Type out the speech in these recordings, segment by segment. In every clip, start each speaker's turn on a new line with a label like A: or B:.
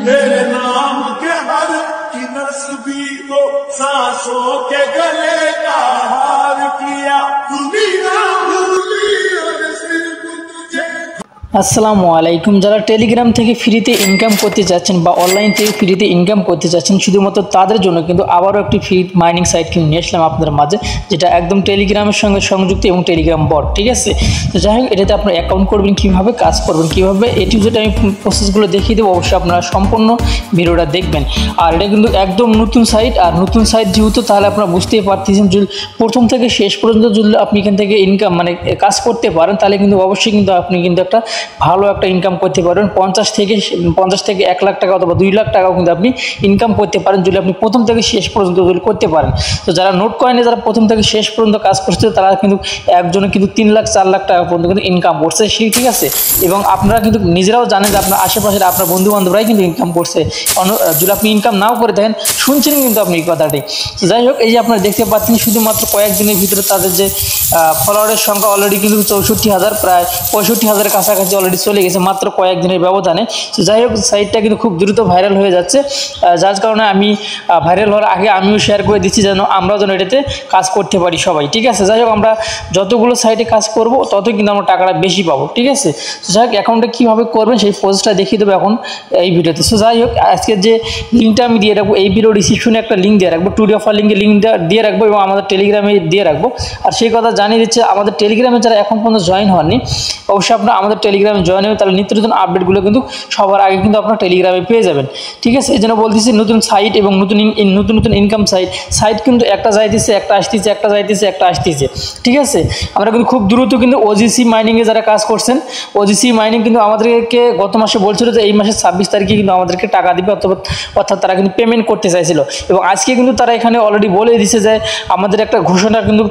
A: मेरे नाम के हर की नस्बी को सांसों के गले का हार किया दुनिया भूली और सिर्फ तुझे।
B: আসসালামু আলাইকুম। যারা টেলিগ্রাম থেকে ফ্রিতে ইনকাম করতে যাচ্ছেন বা অনলাইন থেকে ফ্রিতে ইনকাম করতে যাচ্ছেন শুধুমাত্র তাদের জন্য কিন্তু আবারও একটি ফ্রি মাইনিং সাইট কিন্তু নিয়ে আসলাম আপনাদের মাঝে, যেটা একদম টেলিগ্রামের সঙ্গে সংযুক্ত এবং টেলিগ্রাম বট। ঠিক আছে, তো যাই হোক, এটাতে আপনার অ্যাকাউন্ট করবেন, কীভাবে কাজ করবেন, কীভাবে এ টু জেড আমি প্রসেসগুলো দেখিয়ে দেবো। অবশ্যই আপনারা সম্পূর্ণ ভিডিওটা দেখবেন। আর এটা কিন্তু একদম নতুন সাইট, আর নতুন সাইট যেহেতু তাহলে আপনারা বুঝতেই পারতেছেন যদি প্রথম থেকে শেষ পর্যন্ত যদি আপনি এখান থেকে ইনকাম কাজ করতে পারেন তাহলে কিন্তু অবশ্যই কিন্তু আপনি কিন্তু একটা ভালো একটা ইনকাম করতে পারবেন। 50 থেকে 1 লাখ টাকা অথবা 2 লাখ টাকাও কিন্তু আপনি ইনকাম করতে পারেন যদি আপনি প্রথম থেকে শেষ পর্যন্ত যদি করতে পারেন। তো যারা নোট কয়েনে যারা প্রথম থেকে শেষ পর্যন্ত কাজ করছে তারা কিন্তু একজনে কিন্তু 3 লাখ 4 লাখ টাকা পর্যন্ত কিন্তু ইনকাম করছে, ঠিক আছে। এবং আপনারা কিন্তু নিজেরাও জানেন যে আপনার আশেপাশের আপনার বন্ধু বান্ধবরাই কিন্তু ইনকাম করছে। যদি আপনি ইনকাম নাও করে থাকেন শুনছেন কিন্তু আপনি এই কথাটি। তো যাই হোক, এই যে আপনারা দেখতে পাচ্ছেন শুধুমাত্র কয়েকদিনের ভিতরে তাদের যে ফলোয়ারের সংখ্যা অলরেডি কিন্তু 64,000 প্রায় 65,000 কাছাকাছি অলরেডি চলে গেছে মাত্র কয়েকদিনের ব্যবধানে। তো যাই হোক, সাইটটা কিন্তু খুব দ্রুত ভাইরাল হয়ে যাচ্ছে, যার কারণে আমি ভাইরাল হওয়ার আগে আমিও শেয়ার করে দিচ্ছি যেন আমরাও যেন এটাতে কাজ করতে পারি সবাই। ঠিক আছে, যাই হোক, আমরা যতগুলো সাইটে কাজ করব ততই কিন্তু আমরা টাকাটা বেশি পাবো। ঠিক আছে, তো যাই হোক, অ্যাকাউন্টে কীভাবে করবেন সেই প্রসেসটা দেখিয়ে দেবো এখন এই ভিডিওতে। তো যাই হোক, আজকের যে লিঙ্কটা আমি দিয়ে রাখবো এই ভিডিও ডিসক্রিপশনে একটা লিঙ্ক দিয়ে রাখবো, টুডে অফার লিঙ্কের লিঙ্কটা দিয়ে রাখবো এবং আমাদের টেলিগ্রামে দিয়ে রাখবো। আর সেই কথা জানিয়ে দিচ্ছে আমাদের টেলিগ্রামে যারা এখন পর্যন্ত জয়েন হননি অবশ্যই আপনারা আমাদের টেলিগ্রামে জয়েন হবে, তাহলে নিত্য নতুন আপডেটগুলো কিন্তু সবার আগে কিন্তু আপনারা টেলিগ্রামে পেয়ে যাবেন। ঠিক আছে, এই জন্য বলতেছি নতুন সাইট এবং নতুন ইনকাম সাইট কিন্তু একটা যাইতেছে একটা আসতেছে, একটা যাইতেছে একটা আসতেছে। ঠিক আছে, আমরা কিন্তু খুব দ্রুত কিন্তু ওজিসি মাইনিংয়ে যারা কাজ করছেন, ওজিসি মাইনিং কিন্তু আমাদেরকে গত মাসে বলছিল যে এই মাসের 26 তারিখে কিন্তু আমাদেরকে টাকা দিবে, অর্থাৎ তারা কিন্তু পেমেন্ট করতে চাইছিল। এবং আজকে কিন্তু তারা এখানে অলরেডি বলে দিয়েছে যে আমাদের একটা ঘোষণা কিন্তু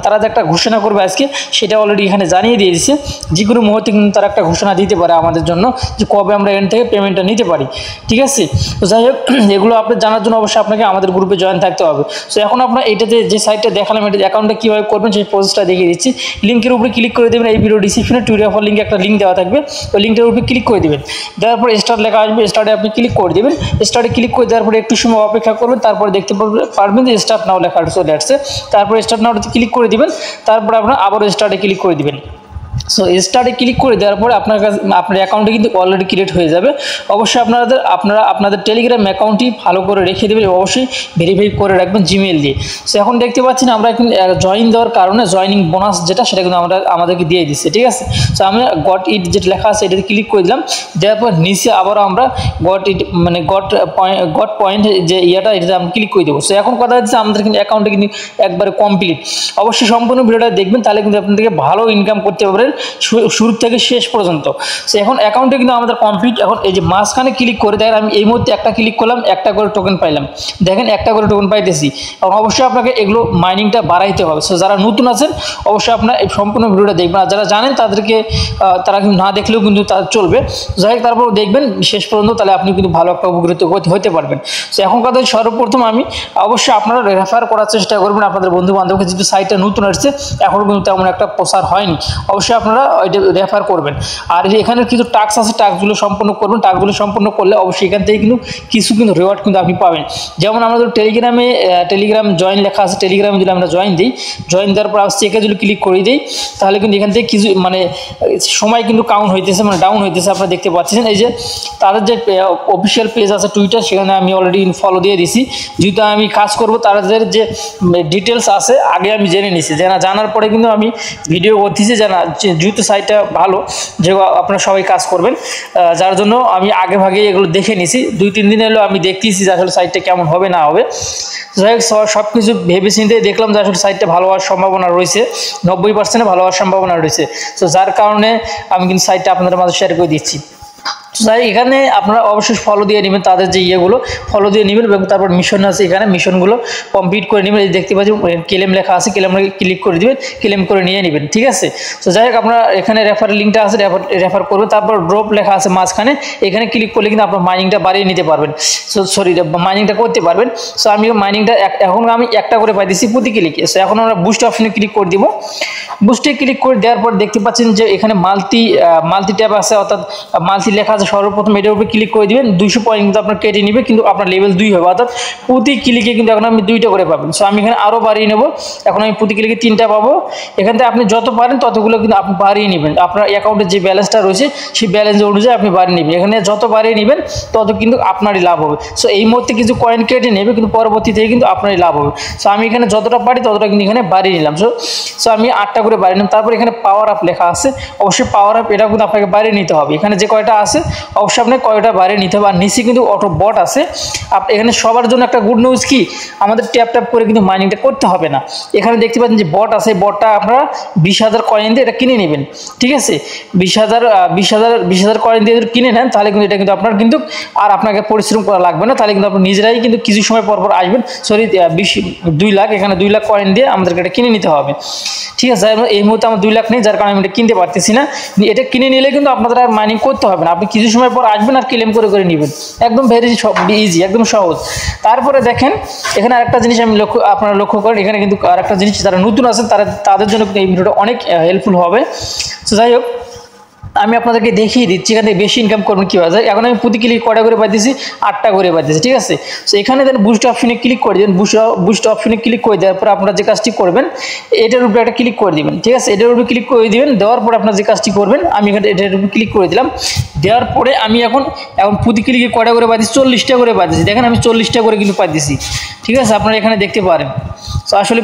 B: তারা যে একটা ঘোষণা করবে আজকে সেটা অলরেডি এখানে জানিয়ে দিয়ে দিয়েছে। যে কোনো মুহূর্তে কিন্তু তারা একটা ঘোষণা দিতে পারে আমাদের জন্য যে কবে আমরা এখান থেকে পেমেন্টটা নিতে পারি। ঠিক আছে, তো যাই হোক, এগুলো আপনি জানার জন্য অবশ্যই আপনাকে আমাদের গ্রুপে জয়েন থাকতে হবে। সো এখন আপনার এটাতে যে সাইটটা দেখালাম এটা অ্যাকাউন্টটা কীভাবে করবেন সেই প্রসেসটা দেখিয়ে দিচ্ছি। লিঙ্কের উপরে ক্লিক করে দেবেন, এই ভিডিও ডিসক্রিপশনে টুডে অফার লিঙ্কে একটা লিঙ্ক দেওয়া থাকবে, ওই লিঙ্কটার উপরে ক্লিক করে দেবেন। দেওয়ার পর স্টার্ট লেখা আসবে, স্টার্টে আপনি ক্লিক করে দেবেন। স্টার্টে ক্লিক করে দেওয়ার পরে একটু সময় অপেক্ষা করবেন, তারপরে দেখতে পারবেন যে স্টার্ট নাও লেখা চলে আসছে। তারপরে স্টার্ট নাওতে ক্লিক করে দিবেন, তারপরে আপনার আবারও স্টার্টে ক্লিক করে দিবেন। সো স্টার্টে ক্লিক করে দেওয়ার পরে আপনার অ্যাকাউন্টে কিন্তু অলরেডি ক্রিয়েট হয়ে যাবে। অবশ্যই আপনারা আপনাদের টেলিগ্রাম অ্যাকাউন্টটি ভালো করে রেখে দেবেন, অবশ্যই ভেরিফাই করে রাখবেন জিমেল দিয়ে। সো এখন দেখতে পাচ্ছেন আমরা এখন জয়েন দেওয়ার কারণে জয়েনিং বোনাস যেটা সেটা কিন্তু আমাদেরকে দিয়ে দিচ্ছে। ঠিক আছে, সো আমরা গট ইট যেটা লেখা আছে এটাতে ক্লিক করে দিলাম। দেওয়ার পর নিচে আবারও আমরা গট ইট গট পয়েন্ট যে এটাতে আমরা ক্লিক করে দেবো। সো এখন কথা হচ্ছে আমাদের কিন্তু অ্যাকাউন্টে কিন্তু একবারে কমপ্লিট। অবশ্যই সম্পূর্ণ ভিডিওটা দেখবেন, তাহলে কিন্তু আপনাদেরকে ভালো ইনকাম করতে পারবেন শুরু থেকে শেষ পর্যন্ত। সো এখন অ্যাকাউন্টে কিন্তু আমাদের কমপ্লিট। এখন এই যে মাঝখানে ক্লিক করে দেখেন আমি এই মুহূর্তে একটা ক্লিক করলাম, একটা করে টোকেন পাইলাম। দেখেন একটা করে টোকেন পাইতেছি। এবং অবশ্যই আপনাকে এগুলো মাইনিংটা বাড়াইতে হবে। সো যারা নতুন আছেন অবশ্যই আপনার এই সম্পূর্ণ ভিডিওটা দেখবেন, আর যারা জানেন তারা কিন্তু না দেখলেও কিন্তু তাদের চলবে। যাই হোক, তারপর দেখবেন শেষ পর্যন্ত, তাহলে আপনি কিন্তু ভালো একটা উপকৃত হতে পারবেন। সো এখন কথা সর্বপ্রথম আমি অবশ্যই আপনারা রেফার করার চেষ্টা করবেন আপনাদের বন্ধু বান্ধবকে, যেহেতু সাইটটা নতুন আসছে এখনও কিন্তু তেমন একটা প্রসার হয়নি। অবশ্যই আপনারা ওইটা রেফার করবেন। আর এখানে কিছু টাস্ক আছে, টাস্কগুলো সম্পূর্ণ করবেন। টাস্কগুলো সম্পূর্ণ করলে অবশ্যই এখান থেকে কিন্তু কিছু রিওয়ার্ড কিন্তু আপনি পাবেন। যেমন আমাদের টেলিগ্রাম জয়েন লেখা আছে, টেলিগ্রামে যদি আমরা জয়েন দিই, জয়েন দেওয়ার পর চেকে যদি ক্লিক করে দিই তাহলে কিন্তু এখান থেকে কিছু সময় কিন্তু কাউন্ট হইতেছে, ডাউন হইতেছে। আপনারা দেখতে পাচ্ছেন এই যে তাদের যে অফিসিয়াল পেজ আছে টুইটার, সেখানে আমি অলরেডি ফলো দিয়ে দিছি। যেহেতু আমি কাজ করব তাদের যে ডিটেলস আছে আগে আমি জেনে নিছি, জানার পরে কিন্তু আমি ভিডিও করতেছি যেহেতু সাইটটা ভালো, যে আপনারা সবাই কাজ করবেন, যার জন্য আমি আগে ভাগে এগুলো দেখে নিছি। 2-3 দিন হলো আমি দেখতেছি যে আসলে সাইটটা কেমন হবে না হবে। যাই হোক, সব কিছু ভেবে চিন্তে দেখলাম যে আসলে সাইটটা ভালো হওয়ার সম্ভাবনা রয়েছে, 90% ভালো হওয়ার সম্ভাবনা রয়েছে। তো যার কারণে আমি কিন্তু সাইটটা আপনাদের মাঝে শেয়ার করে দিচ্ছি। তাই এখানে আপনারা অবশ্যই ফলো দিয়ে নেবেন, তাদের যে ইয়েগুলো ফলো দিয়ে নেবেন এবং তারপর মিশন আছে, এখানে মিশনগুলো কমপ্লিট করে নেবেন। এই দেখতে পাচ্ছেন ক্লেম লেখা আছে, ক্লেমে ক্লিক করে দিবেন, ক্লেম করে নিয়ে নেবেন। ঠিক আছে, তো যাই হোক, আপনারা এখানে রেফার লিঙ্কটা আছে, রেফার করবেন। তারপর ড্রপ লেখা আছে মাঝখানে, এখানে ক্লিক করলে কিন্তু আপনার মাইনিংটা বাড়িয়ে নিতে পারবেন, মাইনিংটা করতে পারবেন। সো আমি মাইনিংটা এখন আমি একটা করে পাইতেছি প্রতি ক্লিকে। সো এখন আমরা বুস্ট অপশনে ক্লিক করে দিব। বুস্টে ক্লিক করে দেওয়ার পর দেখতে পাচ্ছেন যে এখানে মাল্টি ট্যাব আছে, অর্থাৎ মাল্টি লেখা আছে সর্বপ্রথম এটার উপরে ক্লিক করে দিবেন। 200 পয়েন্ট কিন্তু আপনার কেটে নেবে, কিন্তু আপনার লেভেল 2 হবে, অর্থাৎ প্রতি ক্লিকে কিন্তু এখন আমি 2টা করে পাবেন। সো আমি এখানে আরও বাড়িয়ে নেব, এখন আমি প্রতি ক্লিকে 3টা পাবো। এখান থেকে আপনি যত পারেন ততগুলো কিন্তু আপনি বাড়িয়ে নেবেন, আপনার অ্যাকাউন্টের যে ব্যালেন্সটা রয়েছে সেই ব্যালেন্স অনুযায়ী আপনি বাড়িয়ে নেবেন। এখানে যত বাড়িয়ে নেবেন তত কিন্তু আপনারই লাভ হবে। সো এই মুহূর্তে কিছু কয়েন কেটে নেবে, কিন্তু পরবর্তী থেকে কিন্তু আপনারই লাভ হবে। সো আমি এখানে যতটা পারি ততটা কিন্তু এখানে বাড়িয়ে নিলাম। সো আমি 8টা করে বাড়িয়ে নিলাম। তারপর এখানে পাওয়ার আপ লেখা আছে, অবশ্যই পাওয়ার আপ এটা কিন্তু আপনাকে বাড়িয়ে নিতে হবে। এখানে যে কয়টা আছে অবশ্যই আপনাকে কয়টা বাড়িয়ে নিতে হবে। আর নিচে কিন্তু অটো বট আছে। এখানে সবার জন্য একটা গুড নিউজ কি, আমাদের ট্যাপ ট্যাপ করে কিন্তু মাইনিংটা করতে হবে না। এখানে দেখতে পাচ্ছেন যে বট আছে, বটটা আপনারা 20,000 কয়েন দিয়ে এটা কিনে নেবেন, ঠিক আছে। 20,000 কয়েন দিয়ে যদি কিনে নেন তাহলে কিন্তু এটা কিন্তু আপনার কিন্তু আর আপনাকে পরিশ্রম করা লাগবে না, তাহলে কিন্তু আপনি নিজেরাই কিন্তু কিছু সময় পর পর আসবেন। সরি 2 লাখ, এখানে 2 লাখ কয়েন দিয়ে আমাদেরকে এটা কিনে নিতে হবে, ঠিক আছে। এই মুহূর্তে আমার 2 লাখ নেই, যার কারণে আমি এটা কিনতে পারতেছি না। এটা কিনে নিলে কিন্তু আপনাদের আর মাইনিং করতে হবে না, আপনি কিছু সময় পর আসবেন আর ক্লেম করে করে নেবেন, একদম ভেরি ইজি, একদম সহজ। তারপরে দেখেন এখানে আরেকটা জিনিস আমি আপনারা লক্ষ্য করেন, এখানে কিন্তু আরেকটা জিনিস যারা নতুন আছেন তাদের জন্য কিন্তু এই ভিডিওটা অনেক হেল্পফুল হবে। তো যাই হোক, আমি আপনাদেরকে দেখিয়ে দিচ্ছি এখানে বেশি ইনকাম করবেন কীভাবে যায়। এখন আমি প্রতি ক্লিক কটা করে পাইতেছি, 8টা করে পাইতেছি, ঠিক আছে। সো এখানে দেন বুস্ট অপশনে ক্লিক করে দেবেন। বুস্ট অপশনে ক্লিক করে দেওয়ার পর আপনারা যে কাজটি করবেন, এটার উপরে একটা ক্লিক করে দিবেন, ঠিক আছে। এটার উপরে ক্লিক করে দিবেন, দেওয়ার পরে আপনারা যে কাজটি করবেন, আমি এখানে এটার উপরে ক্লিক করে দিলাম। দেওয়ার পরে আমি এখন প্রতি ক্লিকে কটা করে পাইতেছি, 40টা করে পাইতেছি। দেখেন আমি 40টা করে কিন্তু পাইতেছি, ঠিক আছে, আপনারা এখানে দেখতে পারেন। তো আসলে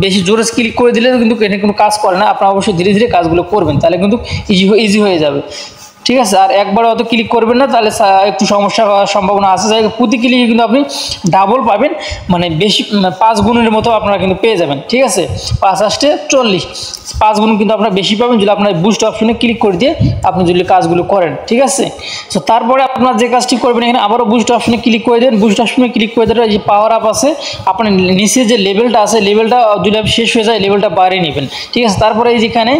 B: বেশি জোরে ক্লিক করে দিলে কিন্তু এখানে কোনো কাজ করে না, আপনারা অবশ্যই ধীরে ধীরে কাজগুলো করবেন, তাহলে কিন্তু ইজি হয়ে যাবে, ঠিক আছে। আর একবার অত ক্লিক করবেন না, তাহলে একটু সমস্যা হওয়ার সম্ভাবনা আছে। যাই হোক, প্রতি ক্লিকে কিন্তু আপনি ডাবল পাবেন, মানে বেশি 5 গুণের মতো আপনারা কিন্তু পেয়ে যাবেন, ঠিক আছে। 5 আসতে 40, 5 গুণ কিন্তু আপনারা বেশি পাবেন যদি আপনার বুস্ট অপশনে ক্লিক করে দিয়ে আপনি যদি কাজগুলো করেন, ঠিক আছে। তো তারপরে আপনার যে কাজটি করবেন, এখানে আবারও বুস্ট অপশনে ক্লিক করে দেন। বুস্ট অপশনে ক্লিক করে দেওয়ার যে পাওয়ার আপ আছে, আপনার নিচে যে লেভেলটা আছে, লেভেলটা যদি শেষ হয়ে যায় লেভেলটা বাড়িয়ে নেবেন, ঠিক আছে। তারপরে এই যেখানে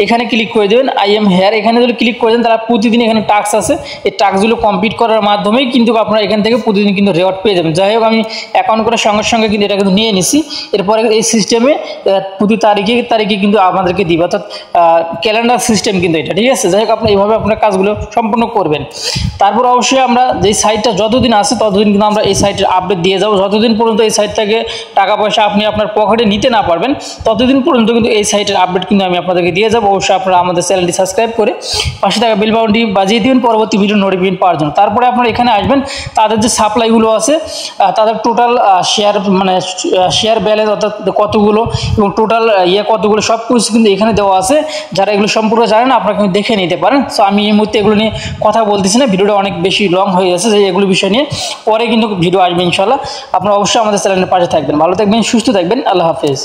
B: এখানে ক্লিক করে দেবেন আই এম হেয়ার, এখানে যদি ক্লিক করে দেন তারা প্রতিদিন এখানে টাস্ক আছে, এই টাস্কগুলো কমপ্লিট করার মাধ্যমেই কিন্তু আপনারা এখান থেকে প্রতিদিন কিন্তু রেওয়ার্ড পেয়ে যাবেন। যাই হোক, আমি অ্যাকাউন্ট করার সঙ্গে সঙ্গে কিন্তু এটা কিন্তু নিয়ে নিছি। এরপরে এই সিস্টেমে প্রতি তারিখে কিন্তু আমাদেরকে দিবে, অর্থাৎ ক্যালেন্ডার সিস্টেম কিন্তু এটা, ঠিক আছে। যাই হোক, আপনি এইভাবে আপনার কাজগুলো সম্পূর্ণ করবেন। তারপর অবশ্যই আমরা যেই সাইটটা যতদিন আছে ততদিন কিন্তু আমরা এই সাইটের আপডেট দিয়ে যাবো। যতদিন পর্যন্ত এই সাইট থেকে টাকা পয়সা আপনি আপনার পকেটে নিতে না পারবেন ততদিন পর্যন্ত কিন্তু এই সাইটের আপডেট কিন্তু আমি আপনাদেরকে দিয়ে যাবো। অবশ্যই আপনারা আমাদের চ্যানেলটি সাবস্ক্রাইব করে পাশে থাকা বেল বাটনটি বাজিয়ে দিবেন পরবর্তী ভিডিও নোটিফিকেশন পাওয়ার জন্য। তারপরে আপনারা এখানে আসবেন, তাদের যে সাপ্লাইগুলো আছে, তাদের টোটাল শেয়ার ব্যালেন্স অর্থাৎ কতগুলো এবং টোটাল কতগুলো সব কিছু কিন্তু এখানে দেওয়া আছে। যারা এগুলো সম্পূর্ণ জানেন না আপনারা কিন্তু দেখে নিতে পারেন। সো আমি এই মুহূর্তে এগুলো নিয়ে কথা বলতেছি না, ভিডিওটা অনেক বেশি লং হয়ে যাচ্ছে, যে এগুলো বিষয় নিয়ে পরে কিন্তু ভিডিও আসবে ইনশাল্লাহ। আপনারা অবশ্যই আমাদের চ্যানেলের পাশে থাকবেন, ভালো থাকবেন, সুস্থ থাকবেন, আল্লাহ হাফেজ।